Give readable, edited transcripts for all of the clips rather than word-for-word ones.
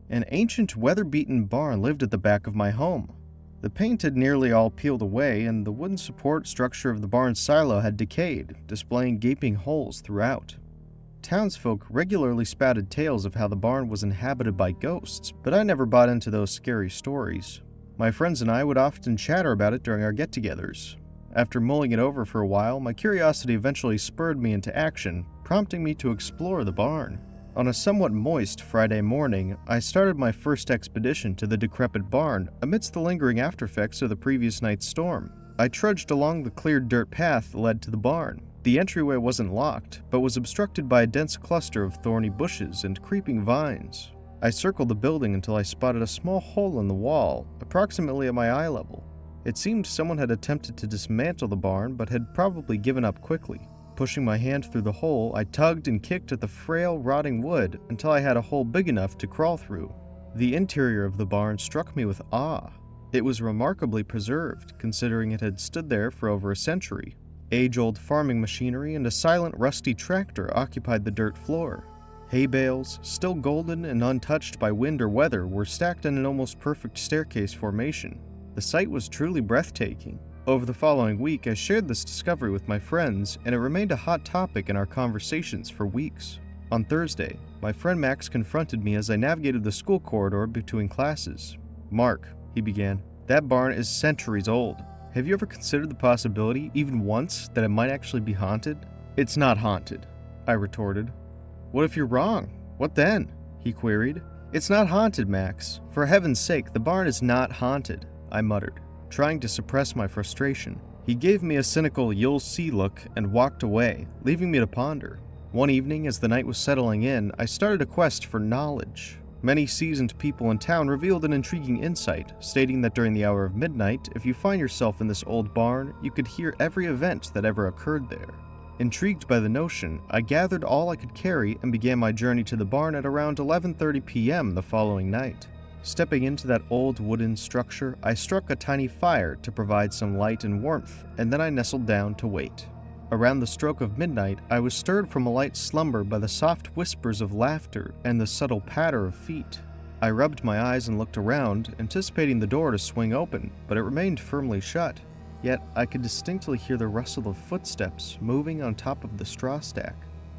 An ancient, weather-beaten barn lived at the back of my home. The paint had nearly all peeled away, and the wooden support structure of the barn's silo had decayed, displaying gaping holes throughout. Townsfolk regularly spouted tales of how the barn was inhabited by ghosts, but I never bought into those scary stories. My friends and I would often chatter about it during our get-togethers. After mulling it over for a while, my curiosity eventually spurred me into action, prompting me to explore the barn. On a somewhat moist Friday morning, I started my first expedition to the decrepit barn amidst the lingering aftereffects of the previous night's storm. I trudged along the cleared dirt path that led to the barn. The entryway wasn't locked, but was obstructed by a dense cluster of thorny bushes and creeping vines. I circled the building until I spotted a small hole in the wall, approximately at my eye level. It seemed someone had attempted to dismantle the barn, but had probably given up quickly. Pushing my hand through the hole, I tugged and kicked at the frail, rotting wood until I had a hole big enough to crawl through. The interior of the barn struck me with awe. It was remarkably preserved, considering it had stood there for over a century. Age-old farming machinery and a silent, rusty tractor occupied the dirt floor. Hay bales, still golden and untouched by wind or weather, were stacked in an almost perfect staircase formation. The sight was truly breathtaking. Over the following week, I shared this discovery with my friends, and it remained a hot topic in our conversations for weeks. On Thursday, my friend Max confronted me as I navigated the school corridor between classes. "Mark," he began, "that barn is centuries old. Have you ever considered the possibility, even once, that it might actually be haunted?" "It's not haunted," I retorted. "What if you're wrong? What then?" he queried. "It's not haunted, Max. For heaven's sake, the barn is not haunted," I muttered, trying to suppress my frustration. He gave me a cynical "you'll see" look and walked away, leaving me to ponder. One evening, as the night was settling in, I started a quest for knowledge. Many seasoned people in town revealed an intriguing insight, stating that during the hour of midnight, if you find yourself in this old barn, you could hear every event that ever occurred there. Intrigued by the notion, I gathered all I could carry and began my journey to the barn at around 11:30 p.m. the following night. Stepping into that old wooden structure, I struck a tiny fire to provide some light and warmth, and then I nestled down to wait. Around the stroke of midnight, I was stirred from a light slumber by the soft whispers of laughter and the subtle patter of feet. I rubbed my eyes and looked around, anticipating the door to swing open, but it remained firmly shut. Yet I could distinctly hear the rustle of footsteps moving on top of the straw stack.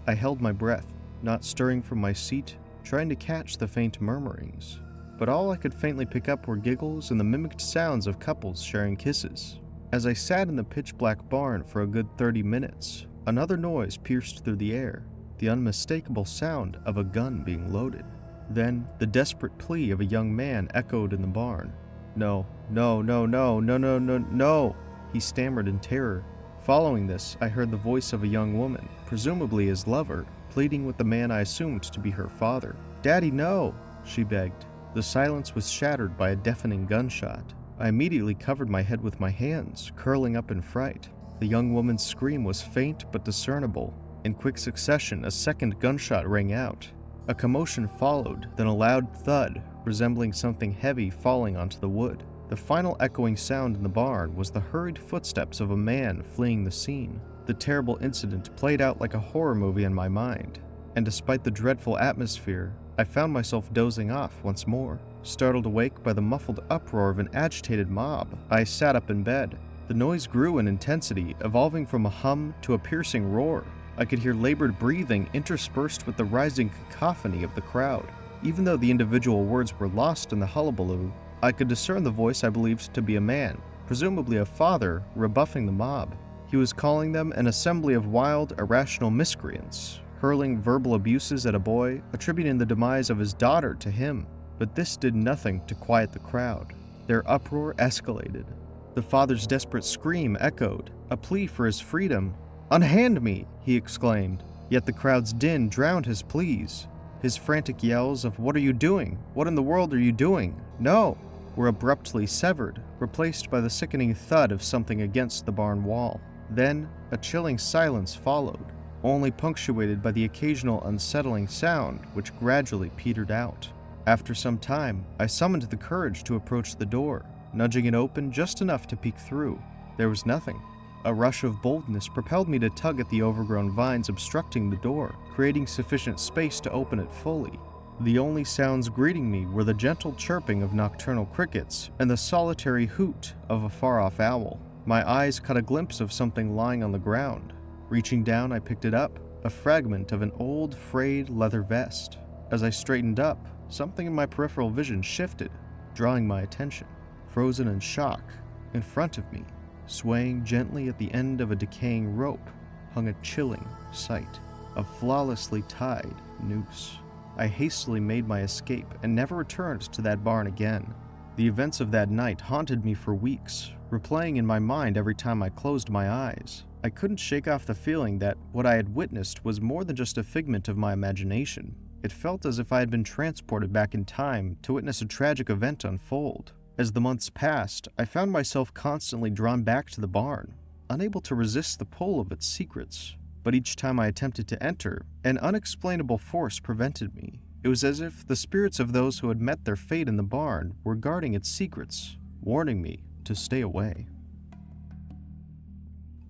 I held my breath, not stirring from my seat, trying to catch the faint murmurings. But all I could faintly pick up were giggles and the mimicked sounds of couples sharing kisses. As I sat in the pitch-black barn for a good 30 minutes, another noise pierced through the air, the unmistakable sound of a gun being loaded. Then, the desperate plea of a young man echoed in the barn. "No, no, no, no, no, no, no, no," he stammered in terror. Following this, I heard the voice of a young woman, presumably his lover, pleading with the man I assumed to be her father. "Daddy, no," she begged. The silence was shattered by a deafening gunshot. I immediately covered my head with my hands, curling up in fright. The young woman's scream was faint but discernible. In quick succession, a second gunshot rang out. A commotion followed, then a loud thud, resembling something heavy falling onto the wood. The final echoing sound in the barn was the hurried footsteps of a man fleeing the scene. The terrible incident played out like a horror movie in my mind, and despite the dreadful atmosphere, I found myself dozing off once more. Startled awake by the muffled uproar of an agitated mob, I sat up in bed. The noise grew in intensity, evolving from a hum to a piercing roar. I could hear labored breathing interspersed with the rising cacophony of the crowd. Even though the individual words were lost in the hullabaloo, I could discern the voice I believed to be a man, presumably a father, rebuffing the mob. He was calling them an assembly of wild, irrational miscreants, hurling verbal abuses at a boy, attributing the demise of his daughter to him. But this did nothing to quiet the crowd. Their uproar escalated. The father's desperate scream echoed, a plea for his freedom. "Unhand me!" he exclaimed. Yet the crowd's din drowned his pleas. His frantic yells of "What are you doing? What in the world are you doing? No!" were abruptly severed, replaced by the sickening thud of something against the barn wall. Then, a chilling silence followed, only punctuated by the occasional unsettling sound which gradually petered out. After some time, I summoned the courage to approach the door, nudging it open just enough to peek through. There was nothing. A rush of boldness propelled me to tug at the overgrown vines obstructing the door, creating sufficient space to open it fully. The only sounds greeting me were the gentle chirping of nocturnal crickets and the solitary hoot of a far-off owl. My eyes caught a glimpse of something lying on the ground. Reaching down, I picked it up, a fragment of an old, frayed leather vest. As I straightened up, something in my peripheral vision shifted, drawing my attention. Frozen in shock, in front of me, swaying gently at the end of a decaying rope, hung a chilling sight, a flawlessly tied noose. I hastily made my escape and never returned to that barn again. The events of that night haunted me for weeks, replaying in my mind every time I closed my eyes. I couldn't shake off the feeling that what I had witnessed was more than just a figment of my imagination. It felt as if I had been transported back in time to witness a tragic event unfold. As the months passed, I found myself constantly drawn back to the barn, unable to resist the pull of its secrets. But each time I attempted to enter, an unexplainable force prevented me. It was as if the spirits of those who had met their fate in the barn were guarding its secrets, warning me to stay away.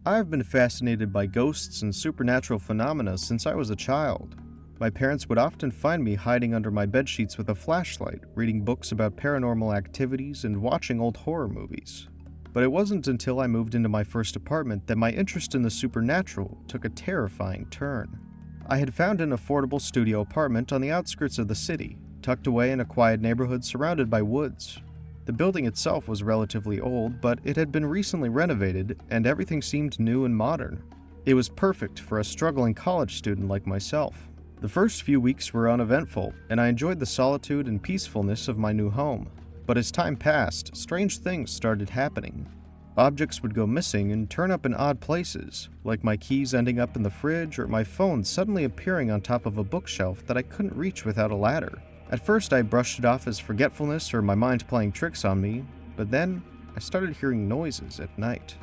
I have been fascinated by ghosts and supernatural phenomena since I was a child. My parents would often find me hiding under my bedsheets with a flashlight, reading books about paranormal activities and watching old horror movies. But it wasn't until I moved into my first apartment that my interest in the supernatural took a terrifying turn. I had found an affordable studio apartment on the outskirts of the city, tucked away in a quiet neighborhood surrounded by woods. The building itself was relatively old, but it had been recently renovated and everything seemed new and modern. It was perfect for a struggling college student like myself. The first few weeks were uneventful, and I enjoyed the solitude and peacefulness of my new home. But as time passed, strange things started happening. Objects would go missing and turn up in odd places, like my keys ending up in the fridge or my phone suddenly appearing on top of a bookshelf that I couldn't reach without a ladder. At first I brushed it off as forgetfulness or my mind playing tricks on me, but then I started hearing noises at night.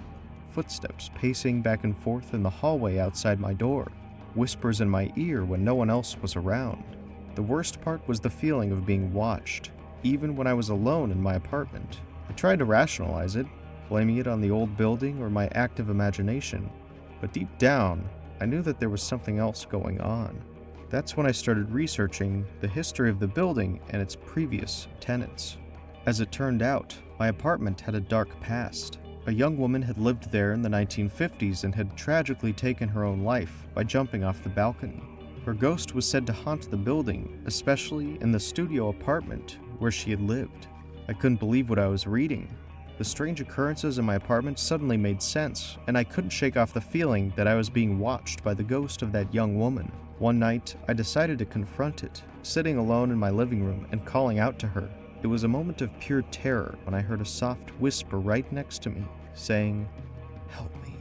Footsteps pacing back and forth in the hallway outside my door. Whispers in my ear when no one else was around. The worst part was the feeling of being watched, even when I was alone in my apartment. I tried to rationalize it, blaming it on the old building or my active imagination, but deep down, I knew that there was something else going on. That's when I started researching the history of the building and its previous tenants. As it turned out, my apartment had a dark past. A young woman had lived there in the 1950s and had tragically taken her own life by jumping off the balcony. Her ghost was said to haunt the building, especially in the studio apartment where she had lived. I couldn't believe what I was reading. The strange occurrences in my apartment suddenly made sense, and I couldn't shake off the feeling that I was being watched by the ghost of that young woman. One night, I decided to confront it, sitting alone in my living room and calling out to her. It was a moment of pure terror when I heard a soft whisper right next to me, saying, "Help me."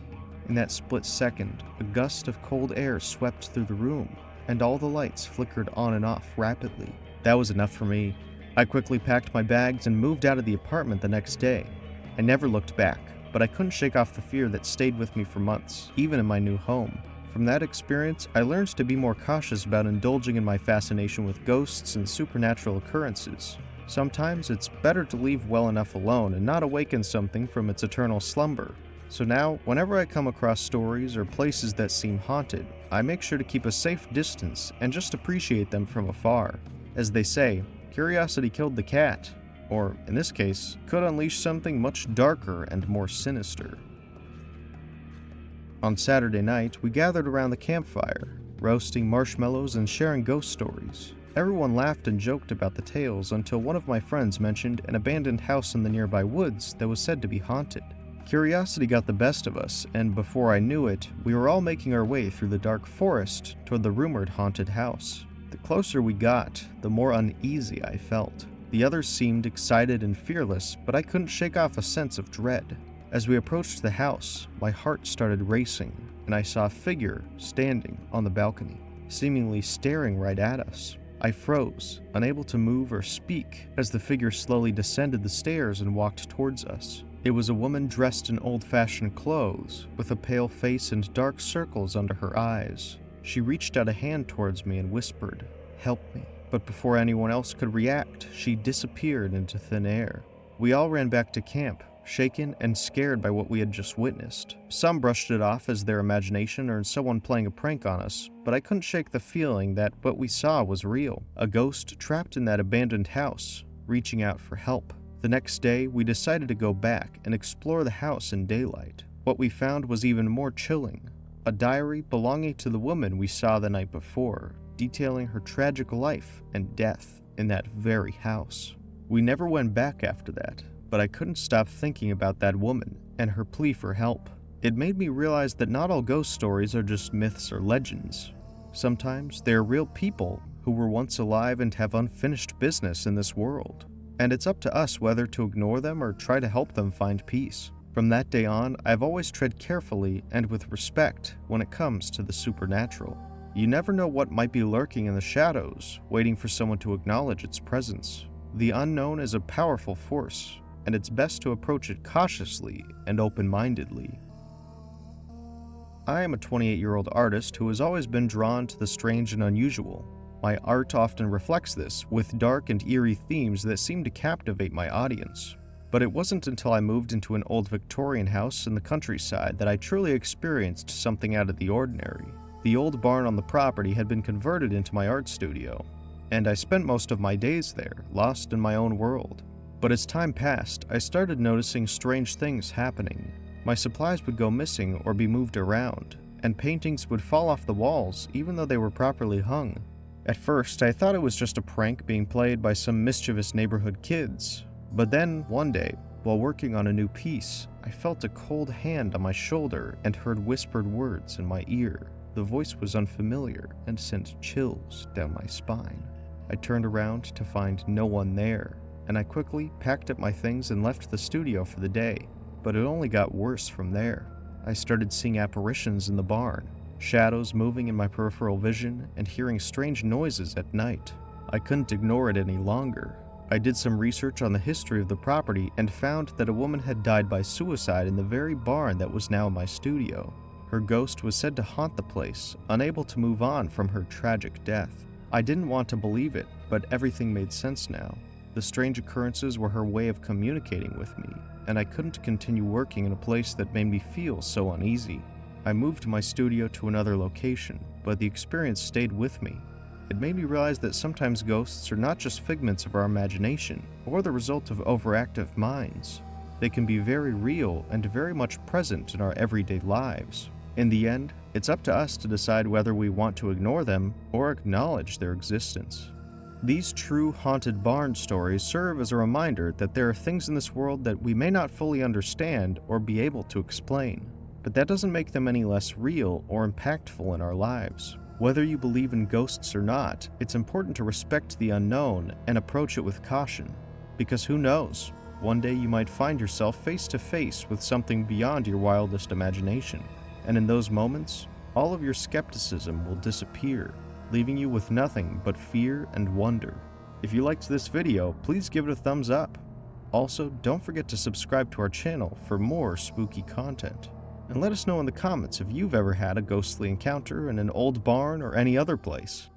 In that split second, a gust of cold air swept through the room, and all the lights flickered on and off rapidly. That was enough for me. I quickly packed my bags and moved out of the apartment the next day. I never looked back, but I couldn't shake off the fear that stayed with me for months, even in my new home. From that experience, I learned to be more cautious about indulging in my fascination with ghosts and supernatural occurrences. Sometimes it's better to leave well enough alone and not awaken something from its eternal slumber. So now, whenever I come across stories or places that seem haunted, I make sure to keep a safe distance and just appreciate them from afar. As they say, curiosity killed the cat, or, in this case, could unleash something much darker and more sinister. On Saturday night, we gathered around the campfire, roasting marshmallows and sharing ghost stories. Everyone laughed and joked about the tales until one of my friends mentioned an abandoned house in the nearby woods that was said to be haunted. Curiosity got the best of us, and before I knew it, we were all making our way through the dark forest toward the rumored haunted house. The closer we got, the more uneasy I felt. The others seemed excited and fearless, but I couldn't shake off a sense of dread. As we approached the house, my heart started racing, and I saw a figure standing on the balcony, seemingly staring right at us. I froze, unable to move or speak, as the figure slowly descended the stairs and walked towards us. It was a woman dressed in old-fashioned clothes, with a pale face and dark circles under her eyes. She reached out a hand towards me and whispered, "Help me." But before anyone else could react, she disappeared into thin air. We all ran back to camp, shaken and scared by what we had just witnessed. Some brushed it off as their imagination or someone playing a prank on us, but I couldn't shake the feeling that what we saw was real. A ghost trapped in that abandoned house, reaching out for help. The next day, we decided to go back and explore the house in daylight. What we found was even more chilling. A diary belonging to the woman we saw the night before, detailing her tragic life and death in that very house. We never went back after that, but I couldn't stop thinking about that woman and her plea for help. It made me realize that not all ghost stories are just myths or legends. Sometimes they are real people who were once alive and have unfinished business in this world. And it's up to us whether to ignore them or try to help them find peace. From that day on, I've always tread carefully and with respect when it comes to the supernatural. You never know what might be lurking in the shadows, waiting for someone to acknowledge its presence. The unknown is a powerful force, and it's best to approach it cautiously and open-mindedly. I am a 28-year-old artist who has always been drawn to the strange and unusual. My art often reflects this, with dark and eerie themes that seem to captivate my audience. But it wasn't until I moved into an old Victorian house in the countryside that I truly experienced something out of the ordinary. The old barn on the property had been converted into my art studio, and I spent most of my days there, lost in my own world. But as time passed, I started noticing strange things happening. My supplies would go missing or be moved around, and paintings would fall off the walls even though they were properly hung. At first, I thought it was just a prank being played by some mischievous neighborhood kids. But then, one day, while working on a new piece, I felt a cold hand on my shoulder and heard whispered words in my ear. The voice was unfamiliar and sent chills down my spine. I turned around to find no one there, and I quickly packed up my things and left the studio for the day. But it only got worse from there. I started seeing apparitions in the barn, shadows moving in my peripheral vision, and hearing strange noises at night. I couldn't ignore it any longer. I did some research on the history of the property and found that a woman had died by suicide in the very barn that was now my studio. Her ghost was said to haunt the place, unable to move on from her tragic death. I didn't want to believe it, but everything made sense now. The strange occurrences were her way of communicating with me, and I couldn't continue working in a place that made me feel so uneasy. I moved my studio to another location, but the experience stayed with me. It made me realize that sometimes ghosts are not just figments of our imagination or the result of overactive minds. They can be very real and very much present in our everyday lives. In the end, it's up to us to decide whether we want to ignore them or acknowledge their existence. These true haunted barn stories serve as a reminder that there are things in this world that we may not fully understand or be able to explain. But that doesn't make them any less real or impactful in our lives. Whether you believe in ghosts or not, it's important to respect the unknown and approach it with caution. Because who knows, one day you might find yourself face to face with something beyond your wildest imagination. And in those moments, all of your skepticism will disappear, leaving you with nothing but fear and wonder. If you liked this video, please give it a thumbs up. Also, don't forget to subscribe to our channel for more spooky content. And let us know in the comments if you've ever had a ghostly encounter in an old barn or any other place.